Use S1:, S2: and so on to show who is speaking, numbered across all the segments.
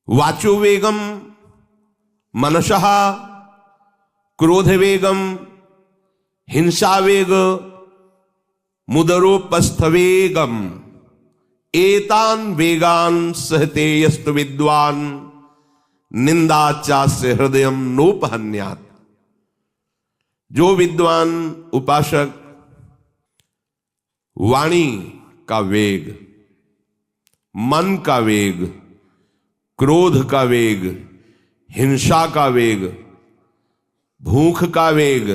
S1: वाचो वेगम मनसः, क्रोध वेगम, हिंसा वेग, मुदरोपस्थ वेगम, एतान वेगान सहते यस्तु विद्वान, निंदाचास्य हृदयम नोपहन्यात्। जो विद्वान उपासक वाणी का वेग, मन का वेग, क्रोध का वेग, हिंसा का वेग, भूख का वेग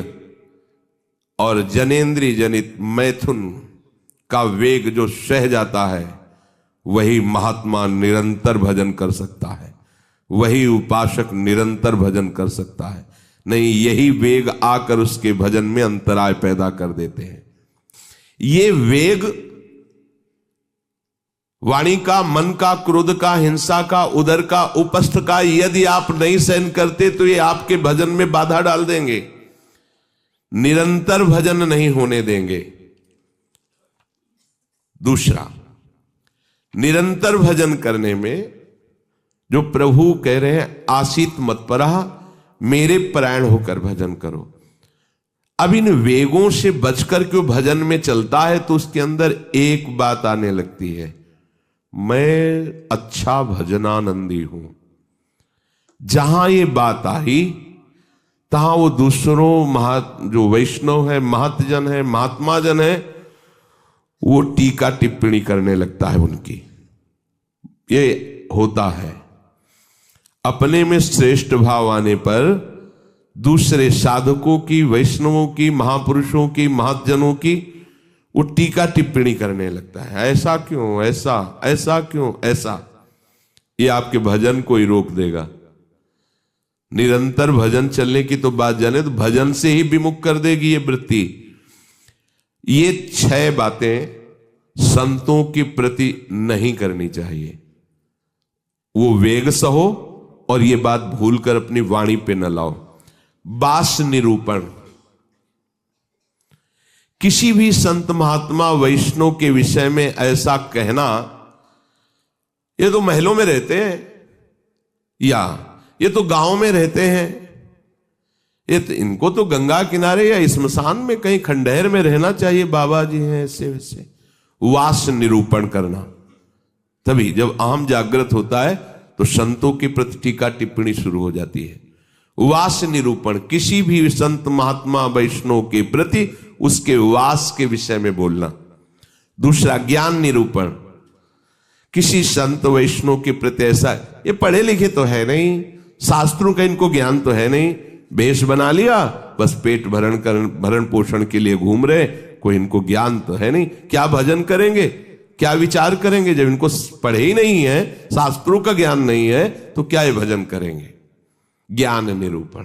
S1: और जनेन्द्रिय जनित मैथुन का वेग जो सह जाता है, वही महात्मा निरंतर भजन कर सकता है, वही उपासक निरंतर भजन कर सकता है। नहीं, यही वेग आकर उसके भजन में अंतराय पैदा कर देते हैं। ये वेग वाणी का, मन का, क्रोध का, हिंसा का, उदर का, उपस्थ का यदि आप नहीं सहन करते तो ये आपके भजन में बाधा डाल देंगे, निरंतर भजन नहीं होने देंगे। दूसरा, निरंतर भजन करने में जो प्रभु कह रहे हैं आसीत मत्परा, मेरे परायण होकर भजन करो। अब इन वेगों से बचकर क्यों भजन में चलता है तो उसके अंदर एक बात आने लगती है, मैं अच्छा भजनानंदी हूं। जहां ये बात आई तहां वो दूसरों जो वैष्णव है, महतजन है, महात्मा जन है, वो टीका टिप्पणी करने लगता है उनकी। ये होता है, अपने में श्रेष्ठ भाव आने पर दूसरे साधकों की, वैष्णवों की, महापुरुषों की, महतजनों की वो टीका टिप्पणी करने लगता है। ऐसा क्यों, ऐसा, ऐसा क्यों, ऐसा। ये आपके भजन को ही रोक देगा। निरंतर भजन चलने की तो बात जाने तो भजन से ही विमुख कर देगी ये वृत्ति। ये 6 बातें संतों के प्रति नहीं करनी चाहिए। वो वेग सहो और ये बात भूलकर अपनी वाणी पे न लाओ। बास निरूपण, किसी भी संत महात्मा वैष्णव के विषय में ऐसा कहना, ये तो महलों में रहते हैं या ये तो गांव में रहते हैं, ये तो इनको तो गंगा किनारे या स्मशान में कहीं खंडहर में रहना चाहिए, बाबा जी हैं ऐसे वैसे। वास निरूपण करना, तभी जब अहम जागृत होता है तो संतों के प्रति टीका टिप्पणी शुरू हो जाती है। वास निरूपण, किसी भी संत महात्मा वैष्णव के प्रति उसके वास के विषय में बोलना। दूसरा, ज्ञान निरूपण, किसी संत वैष्णव के प्रति ऐसा, ये पढ़े लिखे तो है नहीं, शास्त्रों का इनको ज्ञान तो है नहीं, भेष बना लिया, बस पेट भरण पोषण के लिए घूम रहे, कोई इनको ज्ञान तो है नहीं। क्या भजन करेंगे, क्या विचार करेंगे जब इनको पढ़े ही नहीं है, शास्त्रों का ज्ञान नहीं है, तो क्या ये भजन करेंगे। ज्ञान निरूपण।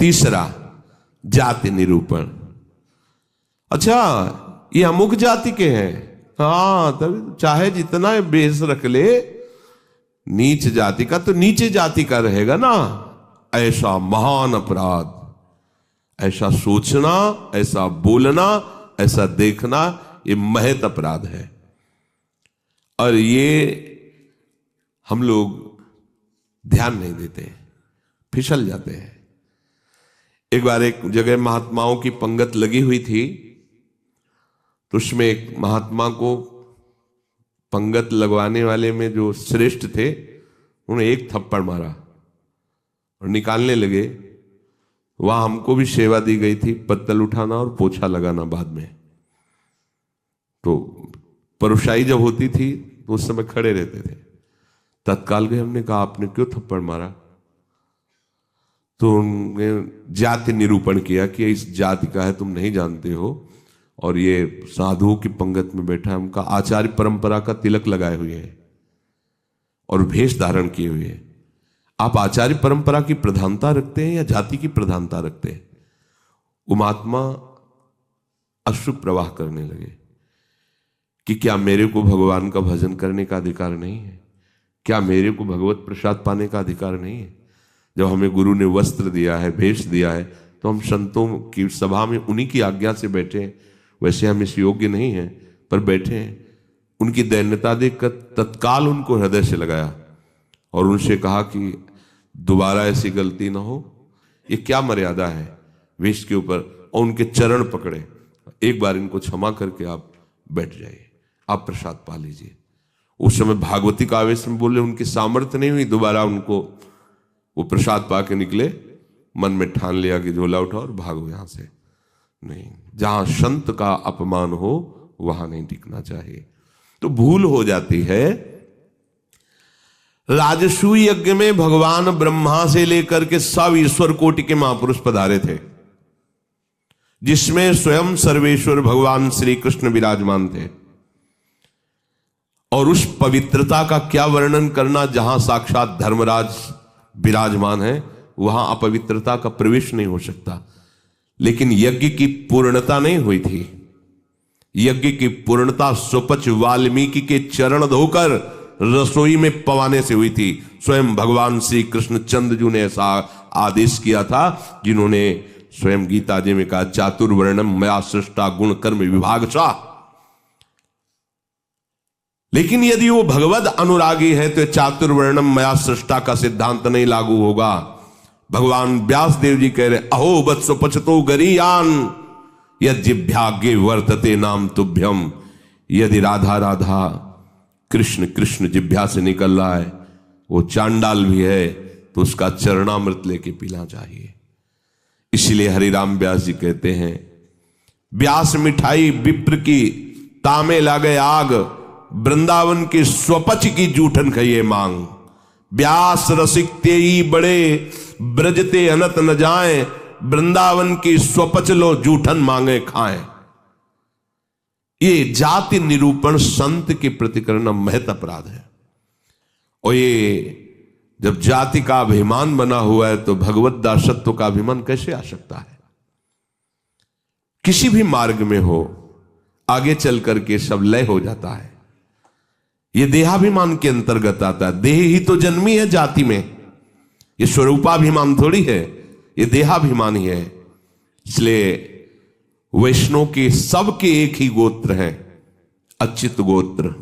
S1: तीसरा, जाति निरूपण, अच्छा ये अमुक जाति के हैं, हाँ तभी चाहे जितना बेस रख ले, नीच जाति का तो नीचे जाति का रहेगा ना। ऐसा महान अपराध, ऐसा सोचना, ऐसा बोलना, ऐसा देखना, ये महत अपराध है। और ये हम लोग ध्यान नहीं देते, फिसल जाते हैं। एक बार एक जगह महात्माओं की पंगत लगी हुई थी, तो उसमें एक महात्मा को पंगत लगवाने वाले में जो श्रेष्ठ थे, उन्होंने एक थप्पड़ मारा और निकालने लगे। वहां हमको भी सेवा दी गई थी, पत्तल उठाना और पोछा लगाना बाद में। तो परोसाई जब होती थी तो उस समय खड़े रहते थे। तत्काल गए, हमने कहा आपने क्यों थप्पड़ मारा? तो उन्होंने जाति निरूपण किया कि इस जाति का है, तुम नहीं जानते हो, और ये साधुओं की पंगत में बैठा है, उनका आचार्य परंपरा का तिलक लगाए हुए है और भेष धारण किए हुए है। आप आचार्य परंपरा की प्रधानता रखते हैं या जाति की प्रधानता रखते हैं? वो महात्मा अश्रु प्रवाह करने लगे कि क्या मेरे को भगवान का भजन करने का अधिकार नहीं है? क्या मेरे को भगवत प्रसाद पाने का अधिकार नहीं है? जब हमें गुरु ने वस्त्र दिया है, भेष दिया है, तो हम संतों की सभा में उन्हीं की आज्ञा से बैठे हैं। वैसे हम इस योग्य नहीं हैं, पर बैठे हैं। उनकी दैन्यता देखकर तत्काल उनको हृदय से लगाया और उनसे कहा कि दोबारा ऐसी गलती ना हो, ये क्या मर्यादा है वेश के ऊपर, और उनके चरण पकड़े, एक बार इनको क्षमा करके आप बैठ जाइए, आप प्रसाद पा लीजिए। उस समय भागवती का आवेश में बोले, उनकी सामर्थ्य नहीं हुई दोबारा उनको, वो प्रसाद पा के निकले, मन में ठान लिया कि झोला उठाओ और भागो यहां से। नहीं, जहां संत का अपमान हो वहां नहीं टिकना चाहिए। तो भूल हो जाती है। राजसूय यज्ञ में भगवान ब्रह्मा से लेकर के सब ईश्वर कोटि के महापुरुष पधारे थे, जिसमें स्वयं सर्वेश्वर भगवान श्री कृष्ण विराजमान थे। और उस पवित्रता का क्या वर्णन करना, जहां साक्षात धर्मराज विराजमान है वहां अपवित्रता का प्रवेश नहीं हो सकता। लेकिन यज्ञ की पूर्णता नहीं हुई थी। यज्ञ की पूर्णता सुपच वाल्मीकि के चरण धोकर रसोई में पवाने से हुई थी। स्वयं भगवान श्री कृष्ण चंद्रजू ने ऐसा आदेश किया था, जिन्होंने स्वयं गीता जी में कहा, चातुर्वर्णम मया सृष्टा गुण कर्म विभागशा। लेकिन यदि वो भगवद अनुरागी है तो चातुर्वर्णम मया सृष्टा का सिद्धांत नहीं लागू होगा। भगवान व्यास देव जी कह रहे, अहो वत्स पचतो गरीयान यज्जिभ्यागे वर्तते नाम तुभ्यम। यदि राधा राधा कृष्ण कृष्ण जिभ्या से निकल रहा है, वो चांडाल भी है तो उसका चरणामृत लेके पीना चाहिए। इसलिए हरिराम व्यास जी कहते हैं, व्यास मिठाई विप्र की तामे लागे आग, वृंदावन के स्वपच की जूठन खइए मांग। व्यास रसिक तेई बड़े ब्रजते अनत न जाए, वृंदावन की स्वपच लो जूठन मांगे खाएं। ये जाति निरूपण संत के प्रति करना महत अपराध है। और ये जब जाति का अभिमान बना हुआ है तो भगवत दासत्व का अभिमान कैसे आ सकता है? किसी भी मार्ग में हो, आगे चल करके सब लय हो जाता है। ये देहाभिमान के अंतर्गत आता है। देह ही तो जन्मी है जाति में, ये स्वरूपाभिमान थोड़ी है, ये देहाभिमान ही है। इसलिए वैष्णव के सबके एक ही गोत्र है, अच्युत गोत्र।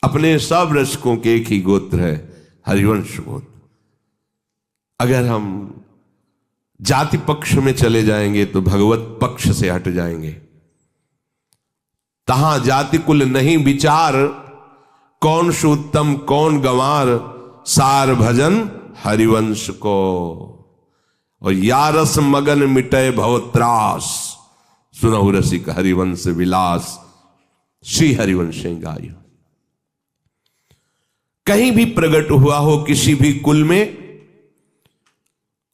S1: अपने सब रसकों के एक ही गोत्र है, हरिवंश गोत्र। अगर हम जाति पक्ष में चले जाएंगे तो भगवत पक्ष से हट जाएंगे। तहां जाति कुल नहीं विचार, कौन सुत्तम कौन गंवार, सार भजन हरिवंश को। और यारस मगन मिटे भवत्रास, सुनहु रसिक हरिवंश विलास, श्री हरिवंश गाय। कहीं भी प्रकट हुआ हो किसी भी कुल में,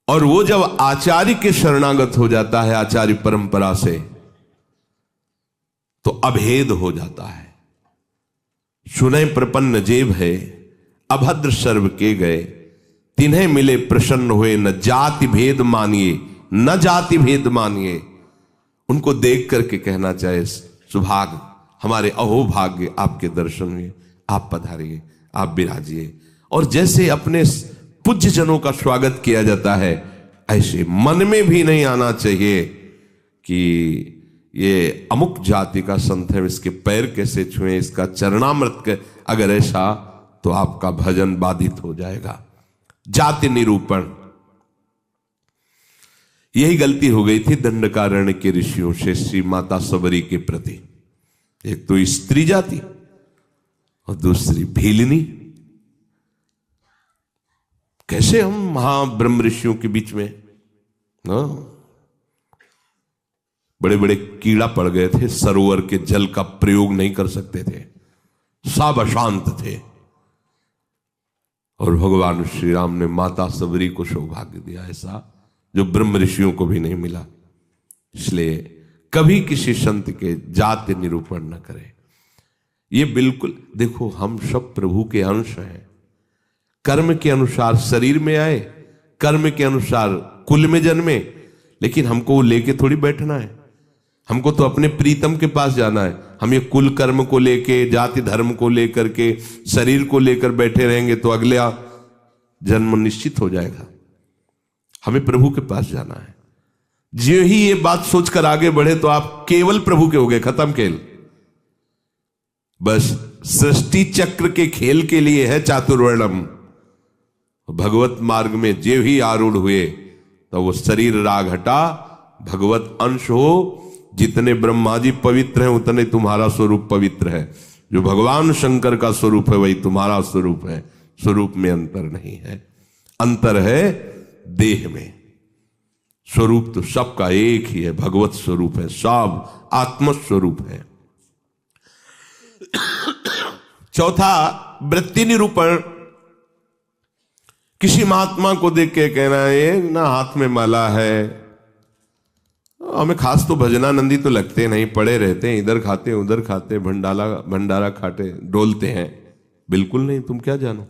S1: और वो जब आचार्य के शरणागत हो जाता है, आचार्य परंपरा से, तो अभेद हो जाता है। सुने प्रपन्न जेब है, अभद्र सर्व के गए, तिन्हें मिले प्रसन्न हुए, न जाति भेद मानिए न जाति भेद मानिए। उनको देख करके कहना चाहे, सुभाग हमारे अहोभाग्य आपके दर्शन हुए, आप पधारिए, आप विराजिए। और जैसे अपने पूज्य जनों का स्वागत किया जाता है, ऐसे मन में भी नहीं आना चाहिए कि ये अमुक जाति का संत है, इसके पैर कैसे छुएं, इसका चरणामृत अगर ऐसा, तो आपका भजन बाधित हो जाएगा। जाति निरूपण, यही गलती हो गई थी दंडकारण्य के ऋषियों से श्री माता सबरी के प्रति। एक तो स्त्री जाति और दूसरी भीलनी। कैसे हम महाब्रह्म ऋषियों के बीच में ना बड़े बड़े कीड़ा पड़ गए थे, सरोवर के जल का प्रयोग नहीं कर सकते थे, सब अशांत थे। और भगवान श्री राम ने माता सबरी को सौभाग्य दिया ऐसा, जो ब्रह्म ऋषियों को भी नहीं मिला। इसलिए कभी किसी संत के जाति निरूपण न करें। ये बिल्कुल, देखो हम सब प्रभु के अंश हैं। कर्म के अनुसार शरीर में आए, कर्म के अनुसार कुल में जन्मे, लेकिन हमको वो लेके थोड़ी बैठना है। हमको तो अपने प्रीतम के पास जाना है। हम ये कुल कर्म को लेके, जाति धर्म को लेकर के, शरीर को लेकर बैठे रहेंगे तो अगला जन्म निश्चित हो जाएगा। हमें प्रभु के पास जाना है। जो ही ये बात सोचकर आगे बढ़े तो आप केवल प्रभु के हो गए, खत्म खेल। बस सृष्टि चक्र के खेल के लिए है चातुर्वर्णम, भगवत मार्ग में जे ही आरूढ़ हुए तो वो शरीर राग हटा, भगवत अंश हो। जितने ब्रह्मा जी पवित्र हैं उतने तुम्हारा स्वरूप पवित्र है। जो भगवान शंकर का स्वरूप है वही तुम्हारा स्वरूप है। स्वरूप में अंतर नहीं है, अंतर है देह में। स्वरूप तो सबका एक ही है, भगवत स्वरूप है, सब आत्म स्वरूप है। चौथा, वृत्ति निरूपण। किसी महात्मा को देख के कहना है ना हाथ में माला है, हमें खास तो भजनानंदी तो लगते नहीं, पड़े रहते हैं, इधर खाते उधर खाते, भंडारा खाते डोलते हैं। बिल्कुल नहीं। तुम क्या जानो,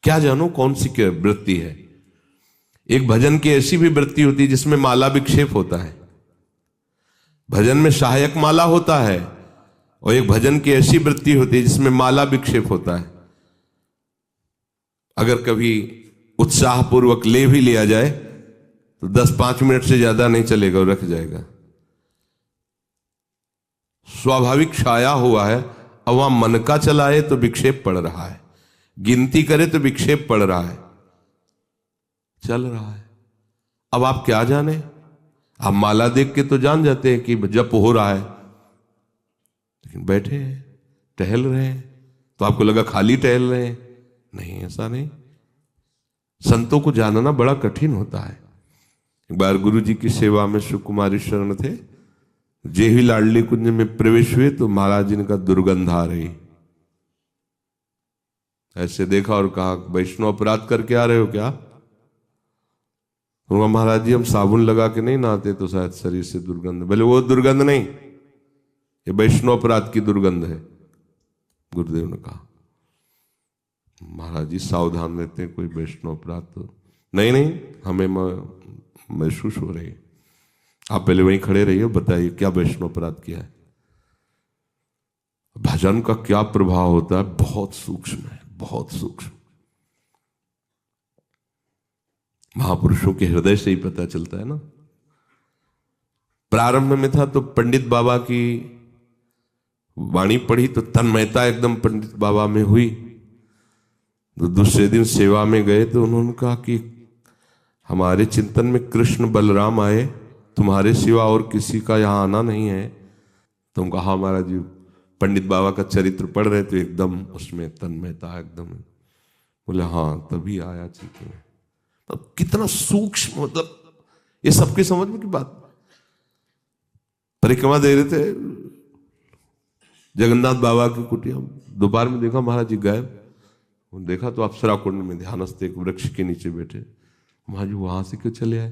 S1: क्या जानो कौन सी क्या वृत्ति है। एक भजन की ऐसी भी वृत्ति होती है जिसमें माला विक्षेप होता है, भजन में सहायक माला होता है। और एक भजन की ऐसी वृत्ति होती है जिसमें माला विक्षेप होता है। अगर कभी उत्साहपूर्वक ले भी लिया जाए तो 10-5 मिनट से ज्यादा नहीं चलेगा और रख जाएगा। स्वाभाविक छाया हुआ है। अब वहां मन का चलाए तो विक्षेप पड़ रहा है, गिनती करे तो विक्षेप पड़ रहा है, चल रहा है। अब आप क्या जाने, आप माला देख के तो जान जाते हैं कि जप हो रहा है, लेकिन बैठे हैं, टहल रहे हैं, तो आपको लगा खाली टहल रहे हैं। नहीं, ऐसा नहीं। संतों को जानना बड़ा कठिन होता है। एक बार गुरु जी की सेवा में सुकुमारी शरण थे, जे ही लाडली कुंज में प्रवेश हुए तो महाराज जी ने कहा दुर्गंध आ रही। ऐसे देखा और कहा वैष्णव अपराध करके आ रहे हो क्या? तो महाराज जी हम साबुन लगा के नहीं नहाते तो शायद शरीर से दुर्गंध। बोले वो दुर्गंध नहीं, ये वैष्णव अपराध की दुर्गंध है। गुरुदेव ने कहा महाराज जी सावधान रहते हैं, कोई वैष्णव अपराध तो नहीं। नहीं, हमें महसूस हो रही है। आप पहले वहीं खड़े रहिए, बताइए क्या वैष्णव अपराध किया है। भजन का क्या प्रभाव होता है, बहुत सूक्ष्म है, बहुत सूक्ष्म। महापुरुषों के हृदय से ही पता चलता है ना। प्रारंभ में था तो पंडित बाबा की वाणी पढ़ी तो तन्मयता एकदम पंडित बाबा में हुई। तो दूसरे दिन सेवा में गए तो उन्होंने कहा कि हमारे चिंतन में कृष्ण बलराम आए, तुम्हारे सिवा और किसी का यहाँ आना नहीं है। तुम कहा महाराज जी पंडित बाबा का चरित्र पढ़ रहे तो एकदम उसमें तन्मयता एकदम। बोले हाँ तभी आया चिंतन में। तो कितना सूक्ष्म, मतलब ये सबके समझ में की बात। परिक्रमा दे रहे थे जगन्नाथ बाबा की कुटिया, दोपहर में देखा महाराज जी गायब। देखा तो अप्सरा कुंड में ध्यानस्थ एक वृक्ष के नीचे बैठे। महाराज जी वहां से क्यों चले आए?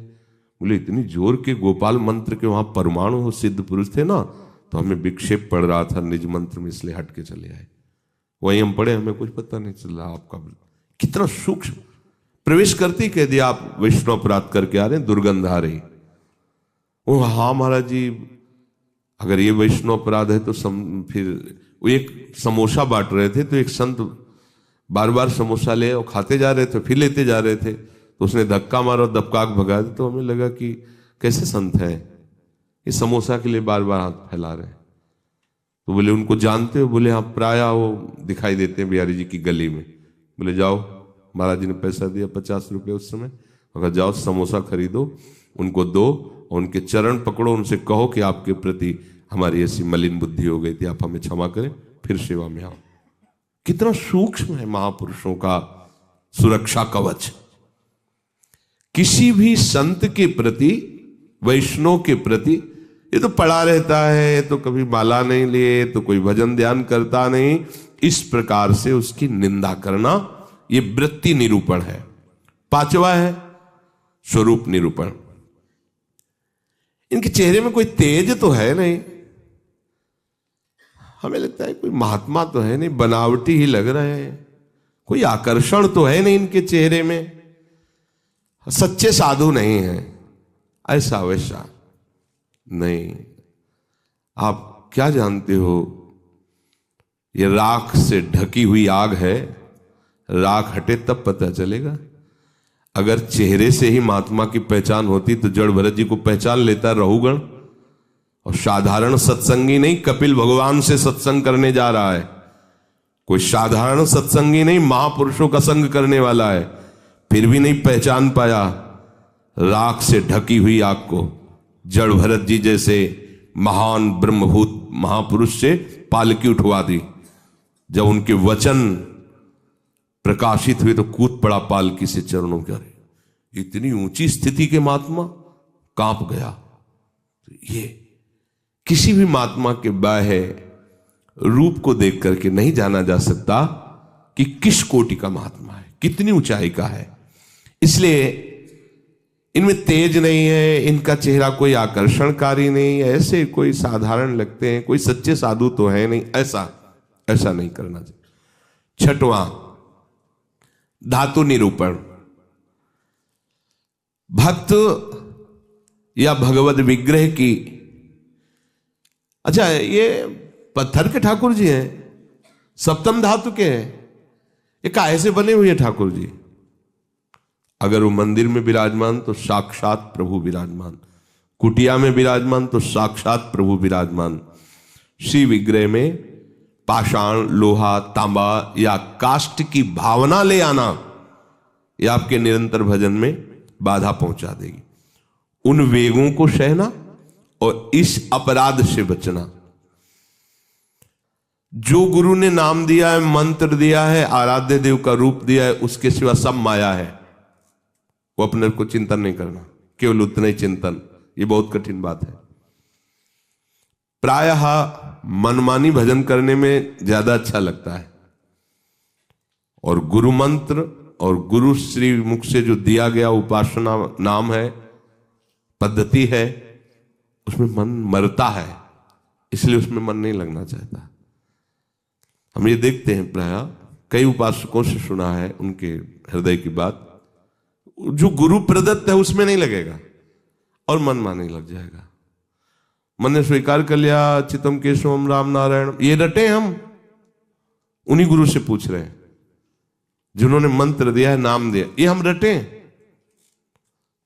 S1: बोले इतनी जोर के गोपाल मंत्र के वहां परमाणु सिद्ध पुरुष थे ना, तो हमें विक्षेप पड़ रहा था निज मंत्र में, इसलिए हट के चले आए। वहीं हम पढ़े, हमें कुछ पता नहीं चला। आपका कितना सूक्ष्म। प्रवेश करते ही कह दिया आप वैष्णव अपराध करके आ रहे हैं, दुर्गंध आ रही। वो हाँ महाराज जी अगर ये वैष्णव अपराध है तो फिर वो एक समोसा बांट रहे थे तो एक संत बार बार समोसा ले और खाते जा रहे थे, फिर लेते जा रहे थे, तो उसने धक्का मारा और दबकाक भगा दिया। तो हमें लगा कि कैसे संत है, ये समोसा के लिए बार बार हाथ फैला रहे हैं। तो बोले उनको जानते हो? बोले हाँ प्राय वो दिखाई देते हैं बिहारी जी की गली में। बोले जाओ, महाराज जी ने पैसा दिया 50 रुपये उस समय, अगर जाओ समोसा खरीदो, उनको दो और उनके चरण पकड़ो, उनसे कहो कि आपके प्रति हमारी ऐसी मलिन बुद्धि हो गई थी, आप हमें क्षमा करें, फिर सेवा में आओ। कितना सूक्ष्म है महापुरुषों का सुरक्षा कवच। किसी भी संत के प्रति, वैष्णव के प्रति, ये तो पड़ा रहता है, तो कभी माला नहीं लिए, तो कोई भजन ध्यान करता नहीं, इस प्रकार से उसकी निंदा करना, ये वृत्ति निरूपण है। पांचवा है स्वरूप निरूपण। इनके चेहरे में कोई तेज तो है नहीं, हमें लगता है कोई महात्मा तो है नहीं, बनावटी ही लग रहे हैं, कोई आकर्षण तो है नहीं इनके चेहरे में, सच्चे साधु नहीं है, ऐसा वैसा नहीं। आप क्या जानते हो, ये राख से ढकी हुई आग है, राख हटे तब पता चलेगा। अगर चेहरे से ही महात्मा की पहचान होती तो जड़ भरत जी को पहचान लेता रहुगण। और साधारण सत्संगी नहीं, कपिल भगवान से सत्संग करने जा रहा है, कोई साधारण सत्संगी नहीं, महापुरुषों का संग करने वाला है, फिर भी नहीं पहचान पाया। राख से ढकी हुई आग को जड़ भरत जी जैसे महान ब्रह्मभूत महापुरुष से पालकी उठवा दी। जब उनके वचन प्रकाशित हुए तो कूद पड़ा पालकी से चरणों के। इतनी ऊंची स्थिति के महात्मा, कांप गया। ये किसी भी महात्मा के बाह्य रूप को देख करके नहीं जाना जा सकता कि किस कोटि का महात्मा है, कितनी ऊंचाई का है। इसलिए इनमें तेज नहीं है, इनका चेहरा कोई आकर्षणकारी नहीं है, ऐसे कोई साधारण लगते हैं, कोई सच्चे साधु तो है नहीं, ऐसा नहीं करना चाहिए। छठवां, धातु निरूपण। भक्त या भगवत विग्रह की, अच्छा ये पत्थर के ठाकुर जी हैं, सप्तम धातु के हैं, ये काहे से बने हुए ठाकुर जी? अगर वो मंदिर में विराजमान तो साक्षात प्रभु विराजमान, कुटिया में विराजमान तो साक्षात प्रभु विराजमान। श्री विग्रह में पाषाण, लोहा, तांबा या काष्ठ की भावना ले आना यह आपके निरंतर भजन में बाधा पहुंचा देगी। उन वेगों को सहना और इस अपराध से बचना। जो गुरु ने नाम दिया है, मंत्र दिया है, आराध्य देव का रूप दिया है, उसके सिवा सब माया है, वो अपने को चिंतन नहीं करना, केवल उतना ही चिंतन। ये बहुत कठिन बात है। प्रायः मनमानी भजन करने में ज्यादा अच्छा लगता है, और गुरु मंत्र और गुरु श्री मुख से जो दिया गया उपासना नाम है, पद्धति है, उसमें मन मरता है, इसलिए उसमें मन नहीं लगना चाहता। हम ये देखते हैं, प्रायः कई उपासकों से सुना है उनके हृदय की बात, जो गुरु प्रदत्त है उसमें नहीं लगेगा और मन माने लग जाएगा। मन ने स्वीकार कर लिया चितम केशवम राम नारायण, ये रटे हम उन्हीं गुरु से पूछ रहे हैं जिन्होंने मंत्र दिया है, नाम दिया, ये हम रटे,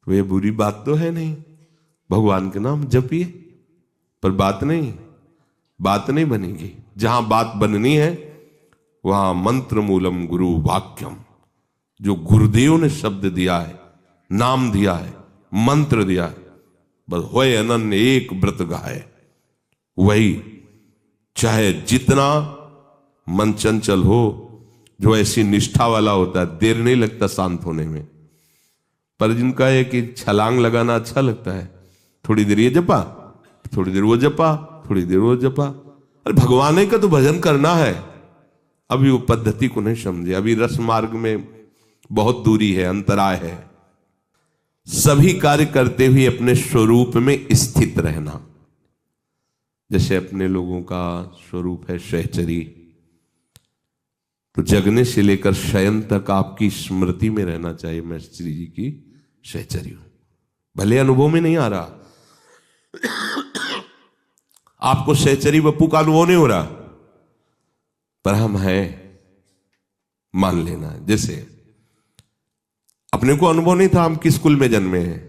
S1: तो ये बुरी बात तो है नहीं। भगवान के नाम जपिए, पर बात नहीं बनेगी। जहां बात बननी है वहां मंत्र मूलम गुरु वाक्यम, जो गुरुदेव ने शब्द दिया है, नाम दिया है, मंत्र दिया है, बस होए अनन्य एक व्रत गाए, वही। चाहे जितना मन चंचल हो, जो ऐसी निष्ठा वाला होता है, देर नहीं लगता शांत होने में। पर जिनका है कि छलांग लगाना अच्छा लगता है, थोड़ी देर ये जपा, थोड़ी देर वो जपा, थोड़ी देर वो जपा, अरे भगवान का तो भजन करना है। अभी वो पद्धति को नहीं समझे, अभी रस मार्ग में बहुत दूरी है, अंतराय है। सभी कार्य करते हुए अपने स्वरूप में स्थित रहना। जैसे अपने लोगों का स्वरूप है सहचरी, तो जगने से लेकर शयन तक आपकी स्मृति में रहना चाहिए, मैं श्री जी की सहचरी हूं। भले अनुभव में नहीं आ रहा, आपको सहचरी बप्पू का अनुभव नहीं हो रहा, पर हम हैं, मान लेना है। जैसे अपने को अनुभव नहीं था हम किस कुल में जन्मे हैं,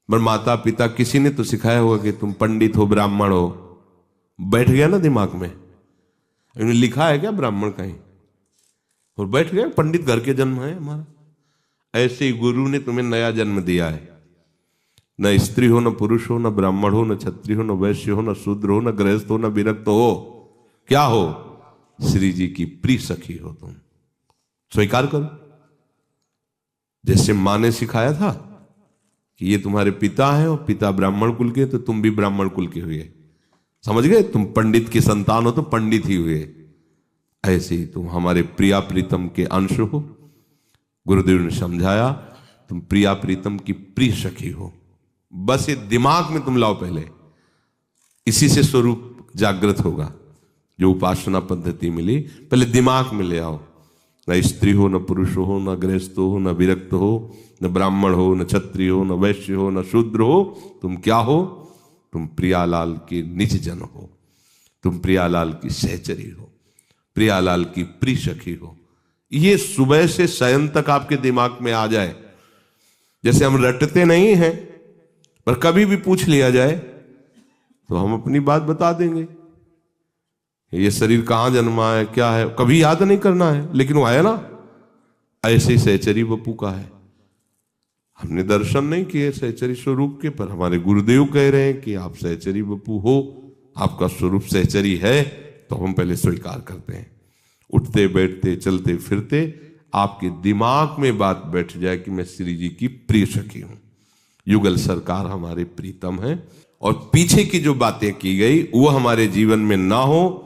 S1: पर माता पिता किसी ने तो सिखाया होगा कि तुम पंडित हो, ब्राह्मण हो, बैठ गया ना दिमाग में। लिखा है क्या ब्राह्मण कहीं, और बैठ गया पंडित घर के जन्म है हमारा। ऐसे ही गुरु ने तुम्हें नया जन्म दिया है, न स्त्री हो, न पुरुष हो, न ब्राह्मण हो, न क्षत्रिय हो, न वैश्य हो, न शूद्र हो, न गृहस्थ हो, न विरक्त हो, क्या हो? श्री जी की प्रिय सखी हो तुम। स्वीकार करो। जैसे मां ने सिखाया था कि ये तुम्हारे पिता हैं और पिता ब्राह्मण कुल के, तो तुम भी ब्राह्मण कुल के हुए, समझ गए? तुम पंडित की संतान हो तो पंडित ही हुए। ऐसे ही तुम हमारे प्रिया प्रीतम के अंश हो। गुरुदेव ने समझाया तुम प्रिया प्रीतम की प्रिय सखी हो। बस ये दिमाग में तुम लाओ पहले, इसी से स्वरूप जागृत होगा। जो उपासना पद्धति मिली पहले दिमाग में ले आओ। न स्त्री हो, न पुरुष हो, न गृहस्थ हो, न विरक्त हो, न ब्राह्मण हो, न क्षत्रिय हो, न वैश्य हो, न शूद्र हो, तुम क्या हो? तुम प्रियालाल के निज जन हो, तुम प्रियालाल की सहचरी हो, प्रियालाल की प्रिय सखी हो। ये सुबह से शयन तक आपके दिमाग में आ जाए। जैसे हम रटते नहीं हैं, पर कभी भी पूछ लिया जाए तो हम अपनी बात बता देंगे। ये शरीर कहाँ जन्मा है, क्या है, कभी याद नहीं करना है, लेकिन वो है ना। ऐसे सहचरी बपू का है। हमने दर्शन नहीं किए सहचरी स्वरूप के, पर हमारे गुरुदेव कह रहे हैं कि आप सहचरी बपू हो, आपका स्वरूप सहचरी है, तो हम पहले स्वीकार करते हैं। उठते बैठते चलते फिरते आपके दिमाग में बात बैठ जाए कि मैं श्री जी की प्रिय सखी हूं, युगल सरकार हमारे प्रीतम है, और पीछे की जो बातें की गई वो हमारे जीवन में ना हो,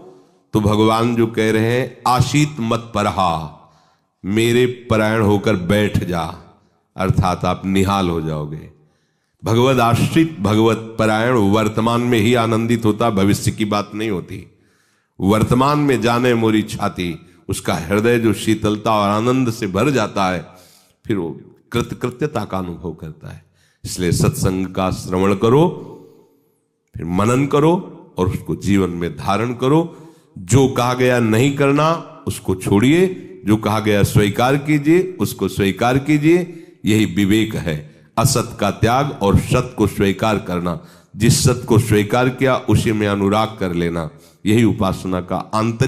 S1: तो भगवान जो कह रहे हैं आशीत मत परहा, मेरे परायण होकर बैठ जा, अर्थात आप निहाल हो जाओगे। भगवत आश्रित भगवत परायण वर्तमान में ही आनंदित होता, भविष्य की बात नहीं होती। वर्तमान में जाने मोरी छाती, उसका हृदय जो शीतलता और आनंद से भर जाता है, फिर वो कृतकृत्यता का अनुभव करता है। इसलिए सत्संग का श्रवण करो, फिर मनन करो और उसको जीवन में धारण करो। जो कहा गया नहीं करना उसको छोड़िए, जो कहा गया स्वीकार कीजिए उसको स्वीकार कीजिए। यही विवेक है, असत का त्याग और सत को स्वीकार करना। जिस सत को स्वीकार किया उसी में अनुराग कर लेना, यही उपासना का आंतरिक